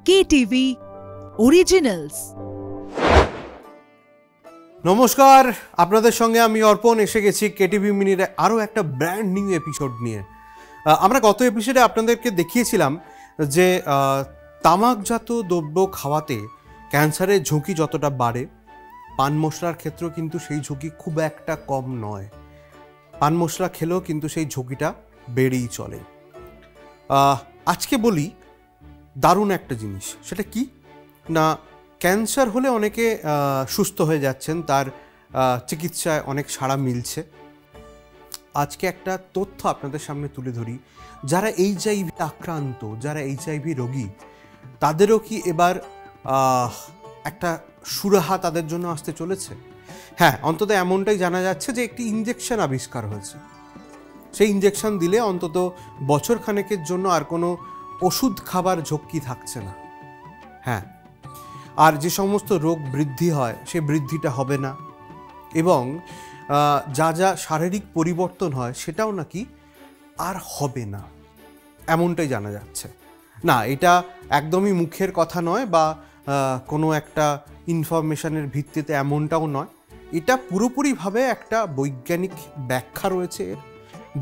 KTV Originals। নমস্কার, আপনাদের সঙ্গে আমি অর্পণ এসে গেছি কেটিভি মিনির আরও একটা ব্র্যান্ড নিউ এপিসোড নিয়ে। আমরা গত এপিসোডে আপনাদেরকে দেখিয়েছিলাম যে তামাকজাত দ্রব্য খাওয়াতে ক্যান্সারের ঝুঁকি যতটা বাড়ে, পান মশলার ক্ষেত্রেও কিন্তু সেই ঝুঁকি খুব একটা কম নয়। পান মশলা খেলেও কিন্তু সেই ঝুঁকিটা বেড়েই চলে। আজকে বলি দারুণ একটা জিনিস, সেটা কি না, ক্যান্সার হলে অনেকে সুস্থ হয়ে যাচ্ছেন, তার চিকিৎসায় অনেক সাড়া মিলছে। আজকে একটা তথ্য আপনাদের সামনে তুলে ধরি, যারা এইচআইভি আক্রান্ত, যারা এইচআইভি রোগী, তাদেরও কি এবার একটা সুরাহা তাদের জন্য আসতে চলেছে? হ্যাঁ, অন্তত এমনটাই জানা যাচ্ছে যে একটি ইঞ্জেকশন আবিষ্কার হয়েছে। সেই ইঞ্জেকশন দিলে অন্তত বছর খানেকের জন্য আর কোনো ওষুধ খাবার ঝক্কি থাকছে না। হ্যাঁ, আর যে সমস্ত রোগ বৃদ্ধি হয় সে বৃদ্ধিটা হবে না, এবং যা যা শারীরিক পরিবর্তন হয় সেটাও নাকি আর হবে না, এমনটাই জানা যাচ্ছে। না, এটা একদমই মুখের কথা নয় বা কোনো একটা ইনফরমেশনের ভিত্তিতে এমনটাও নয়, এটা পুরোপুরিভাবে একটা বৈজ্ঞানিক ব্যাখ্যা রয়েছে,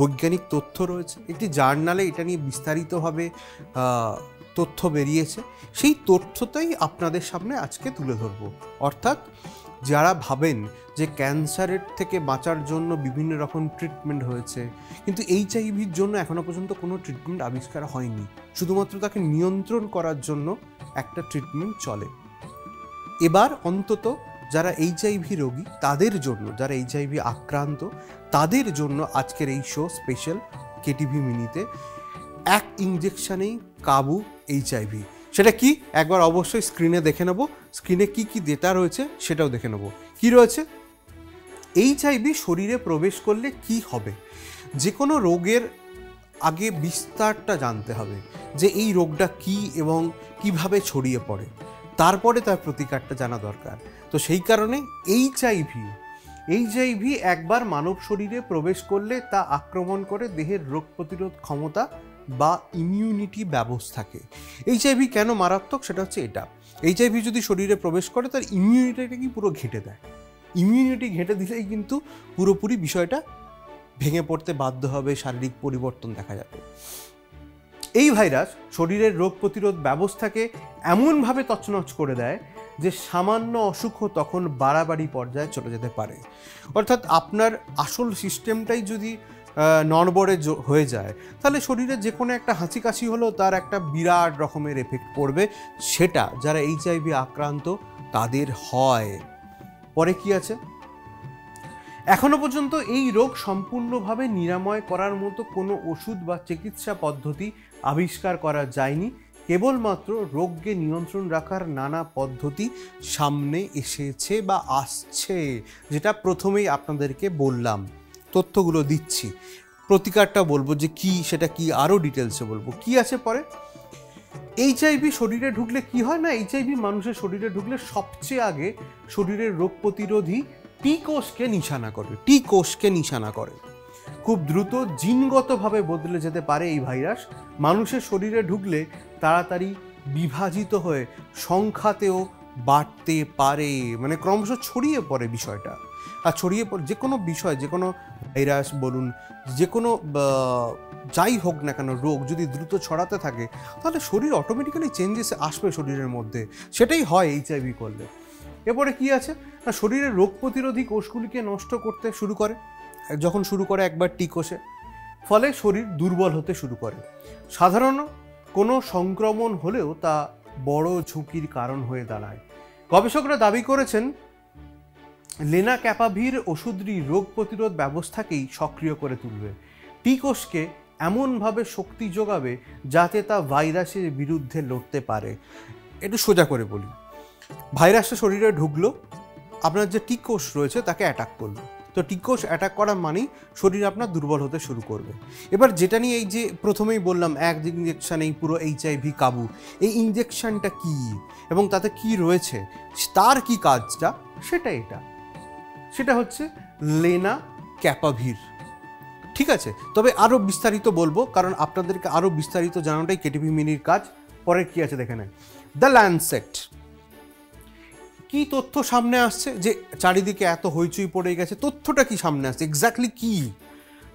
বৈজ্ঞানিক তথ্য রয়েছে। একটি জার্নালে এটা নিয়ে বিস্তারিতভাবে তথ্য বেরিয়েছে, সেই তথ্যটাই আপনাদের সামনে আজকে তুলে ধরব। অর্থাৎ যারা ভাবেন যে ক্যান্সারের থেকে বাঁচার জন্য বিভিন্ন রকম ট্রিটমেন্ট হয়েছে, কিন্তু এইচআইভির জন্য এখনো পর্যন্ত কোনো ট্রিটমেন্ট আবিষ্কার হয়নি, শুধুমাত্র তাকে নিয়ন্ত্রণ করার জন্য একটা ট্রিটমেন্ট চলে। এবার অন্তত যারা এইচআইভি রোগী তাদের জন্য, যারা এইচআইভি আক্রান্ত তাদের জন্য আজকের এই শো স্পেশাল কেটিভি মিনিতে, এক ইঞ্জেকশনেই কাবু এইচআইভি। সেটা কি একবার অবশ্যই স্ক্রিনে দেখে নেব, স্ক্রিনে কি কি ডেটা রয়েছে সেটাও দেখে নেব। কি রয়েছে? এইচআইভি শরীরে প্রবেশ করলে কি হবে। যে কোনো রোগের আগে বিস্তারটা জানতে হবে, যে এই রোগটা কি এবং কিভাবে ছড়িয়ে পড়ে, তারপরে তার প্রতিকারটা জানা দরকার। তো সেই কারণে এইচআইভি একবার মানব শরীরে প্রবেশ করলে তা আক্রমণ করে দেহের রোগ প্রতিরোধ ক্ষমতা বা ইমিউনিটি ব্যবস্থাকে। এইচআইভি কেন মারাত্মক সেটা হচ্ছে এটা, এইচআইভি যদি শরীরে প্রবেশ করে তার ইমিউনিটিটাকে পুরো ঘেঁটে দেয়। ইমিউনিটি ঘেঁটে দিলেই কিন্তু পুরোপুরি বিষয়টা ভেঙে পড়তে বাধ্য হবে, শারীরিক পরিবর্তন দেখা যাবে। এই ভাইরাস শরীরের রোগ প্রতিরোধ ব্যবস্থাকে এমনভাবে তছনছ করে দেয় যে সামান্য অসুখও তখন বাড়াবাড়ি পর্যায়ে চলে যেতে পারে। অর্থাৎ আপনার আসল সিস্টেমটাই যদি নড়বড়ে হয়ে যায়, তাহলে শরীরে যে কোনো একটা হাঁচি কাশি হলেও তার একটা বিরাট রকমের এফেক্ট পড়বে। সেটা যারা এইচআইভি আক্রান্ত তাদের হয়। পরে কি আছে? এখনো পর্যন্ত এই রোগ সম্পূর্ণভাবে নিরাময় করার মতো কোনো ওষুধ বা চিকিৎসা পদ্ধতি আবিষ্কার করা যায়নি, কেবলমাত্র রোগকে নিয়ন্ত্রণ রাখার নানা পদ্ধতি সামনে এসেছে বা আসছে, যেটা প্রথমেই আপনাদেরকে বললাম। তথ্যগুলো দিচ্ছি, প্রতিকারটা বলবো যে কি, সেটা কি আরও ডিটেলসে বলবো। কি আছে পরে? এইচআইভি শরীরে ঢুকলে কি হয় না, এইচআইভি মানুষের শরীরে ঢুকলে সবচেয়ে আগে শরীরের রোগ প্রতিরোধী টি কোষকে নিশানা করে। খুব দ্রুত জিনগতভাবে বদলে যেতে পারে এই ভাইরাস। মানুষের শরীরে ঢুকলে তাড়াতাড়ি বিভাজিত হয়ে সংখ্যাতেও বাড়তে পারে, মানে ক্রমশ ছড়িয়ে পড়ে বিষয়টা। আর ছড়িয়ে পড়ে যে কোনো বিষয়, যে কোনো ভাইরাস বলুন, যে কোনো যাই হোক না কেন, রোগ যদি দ্রুত ছড়াতে থাকে তাহলে শরীর অটোমেটিক্যালি চেঞ্জেস আসবে শরীরের মধ্যে। সেটাই হয় এইচআইভি করলে। এরপরে কি আছে না, শরীরের রোগ প্রতিরোধী কোষগুলিকে নষ্ট করতে শুরু করে। যখন শুরু করে একবার টি কোষে, ফলে শরীর দুর্বল হতে শুরু করে। সাধারণ কোনো সংক্রমণ হলেও তা বড় ঝুঁকির কারণ হয়ে দাঁড়ায়। গবেষকরা দাবি করেছেন লেনাক্যাপাভির ওষুধটি রোগ প্রতিরোধ ব্যবস্থাকেই সক্রিয় করে তুলবে, টি কোষকে এমনভাবে শক্তি যোগাবে যাতে তা ভাইরাসের বিরুদ্ধে লড়তে পারে। একটু সোজা করে বলি, ভাইরাসটা শরীরে ঢুকলো, আপনার যে টি কোষ রয়েছে তাকে অ্যাটাক করলো, তো টি কোষ অ্যাটাক করা মানেই শরীর আপনার দুর্বল হতে শুরু করবে। এবার যেটা নিয়ে এই যে প্রথমেই বললাম এক ইঞ্জেকশানেই পুরো এইচআইভি কাবু, এই ইঞ্জেকশানটা কি এবং তাতে কি রয়েছে, তার কি কাজটা, সেটা হচ্ছে লেনাক্যাপাভির। ঠিক আছে, তবে আরও বিস্তারিত বলবো, কারণ আপনাদেরকে আরও বিস্তারিত জানানোটাই কেটিভি মিনির কাজ। পরের কি আছে দেখে নেন। The Landsat. কি তথ্য সামনে আসছে যে চারিদিকে এত হইচই পড়ে গেছে? তথ্যটা কি সামনে আসছে, এক্স্যাক্টলি কি?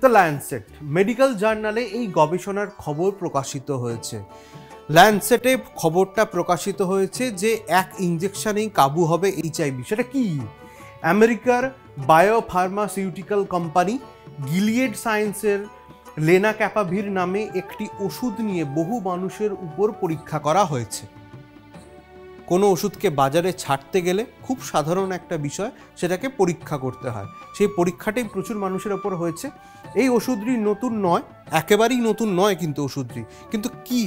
দ্য ল্যান্ডসেট মেডিকেল জার্নালে এই গবেষণার খবর প্রকাশিত হয়েছে। ল্যান্ডসেটে খবরটা প্রকাশিত হয়েছে যে এক ইঞ্জেকশনেই কাবু হবে এইচআইভি। সেটা কি? আমেরিকার বায়োফার্মাসিউটিক্যাল কোম্পানি গিলিয়েড সায়েন্সের লেনাক্যাপাভির নামে একটি ওষুধ নিয়ে বহু মানুষের উপর পরীক্ষা করা হয়েছে। কোনো ওষুধকে বাজারে ছাড়তে গেলে খুব সাধারণ একটা বিষয়, সেটাকে পরীক্ষা করতে হয়। সেই পরীক্ষাটাই প্রচুর মানুষের ওপর হয়েছে। এই ওষুধটি নতুন নয়, একেবারেই নতুন নয় কিন্তু ওষুধটি, কিন্তু কি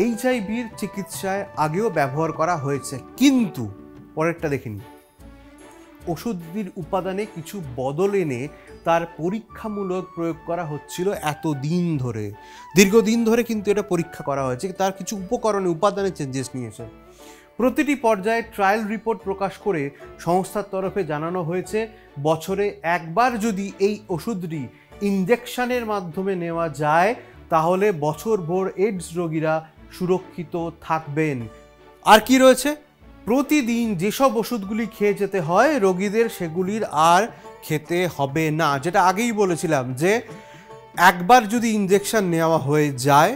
এইচআইভির চিকিৎসায় আগেও ব্যবহার করা হয়েছে। কিন্তু পরেরটা দেখিনি, ওষুধটির উপাদানে কিছু বদল এনে তার পরীক্ষামূলক প্রয়োগ করা হচ্ছিল এতদিন ধরে, দীর্ঘদিন ধরে কিন্তু এটা পরীক্ষা করা হয়েছে। তার কিছু উপকরণে উপাদানে চেঞ্জেস নিয়েছে। প্রতিটি পর্যায়ে ট্রায়াল রিপোর্ট প্রকাশ করে সংস্থার তরফে জানানো হয়েছে বছরে একবার যদি এই ওষুধটি ইনজেকশনের মাধ্যমে নেওয়া যায় তাহলে বছরভর এইডস রোগীরা সুরক্ষিত থাকবেন। আর কি রয়েছে? প্রতিদিন যেসব ওষুধগুলি খেয়ে যেতে হয় রোগীদের সেগুলির আর খেতে হবে না। যেটা আগেই বলেছিলাম যে একবার যদি ইনজেকশন নেওয়া হয়ে যায়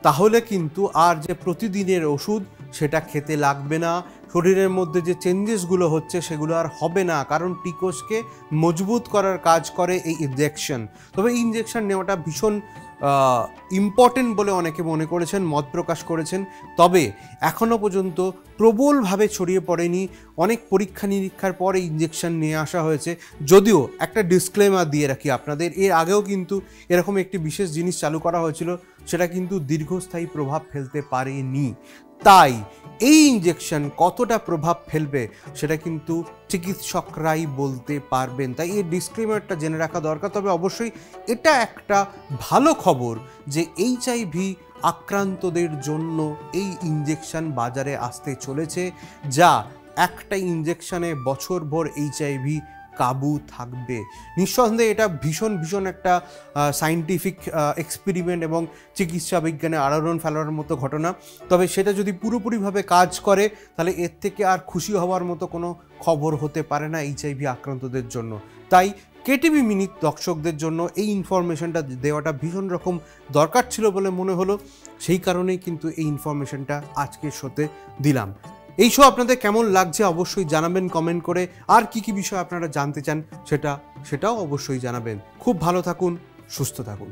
তাহলে কিন্তু আর যে প্রতিদিনের ওষুধ সেটা খেতে লাগবে না। শরীরের মধ্যে যে চেঞ্জেসগুলো হচ্ছে সেগুলো আর হবে না, কারণ টিকোসকে মজবুত করার কাজ করে এই ইনজেকশন। তবে এই ইনজেকশন নেওয়াটা ভীষণ ইম্পর্টেন্ট বলে অনেকে মনে করেছেন, মত প্রকাশ করেছেন। তবে এখনও পর্যন্ত প্রবলভাবে ছড়িয়ে পড়েনি। অনেক পরীক্ষা নিরীক্ষার পরে ইনজেকশন নিয়ে আসা হয়েছে। যদিও একটা ডিসক্লেমার দিয়ে রাখি আপনাদের, এর আগেও কিন্তু এরকম একটি বিশেষ জিনিস চালু করা হয়েছিল, সেটা কিন্তু দীর্ঘস্থায়ী প্রভাব ফেলতে পারেনি। তাই এই ইনজেকশন কতটা প্রভাব ফেলবে সেটা কিন্তু চিকিৎসকরাই বলতে পারবেন। তাই এই ডিসক্লেমারটা জেনে রাখা দরকার। তবে অবশ্যই এটা একটা ভালো খবর যে এইচআইভি আক্রান্তদের জন্য এই ইনজেকশন বাজারে আসতে চলেছে, যা একটা ইনজেকশনে বছরভর এইচআইভি কাবু থাকবে। নিঃসন্দেহে এটা ভীষণ ভীষণ একটা সায়েন্টিফিক এক্সপেরিমেন্ট এবং চিকিৎসা বিজ্ঞানে আলোড়ন ফেলার মতো ঘটনা। তবে সেটা যদি পুরোপুরিভাবে কাজ করে তাহলে এর থেকে আর খুশি হওয়ার মতো কোনো খবর হতে পারে না এইচআইভি আক্রান্তদের জন্য। তাই কেটিভি মিনিট দর্শকদের জন্য এই ইনফরমেশনটা দেওয়াটা ভীষণ রকম দরকার ছিল বলে মনে হলো। সেই কারণেই কিন্তু এই ইনফরমেশনটা আজকের শোতে দিলাম। এই শো আপনাদের কেমন লাগছে অবশ্যই জানাবেন কমেন্ট করে। আর কি কি বিষয় আপনারা জানতে চান সেটাও অবশ্যই জানাবেন। খুব ভালো থাকুন, সুস্থ থাকুন।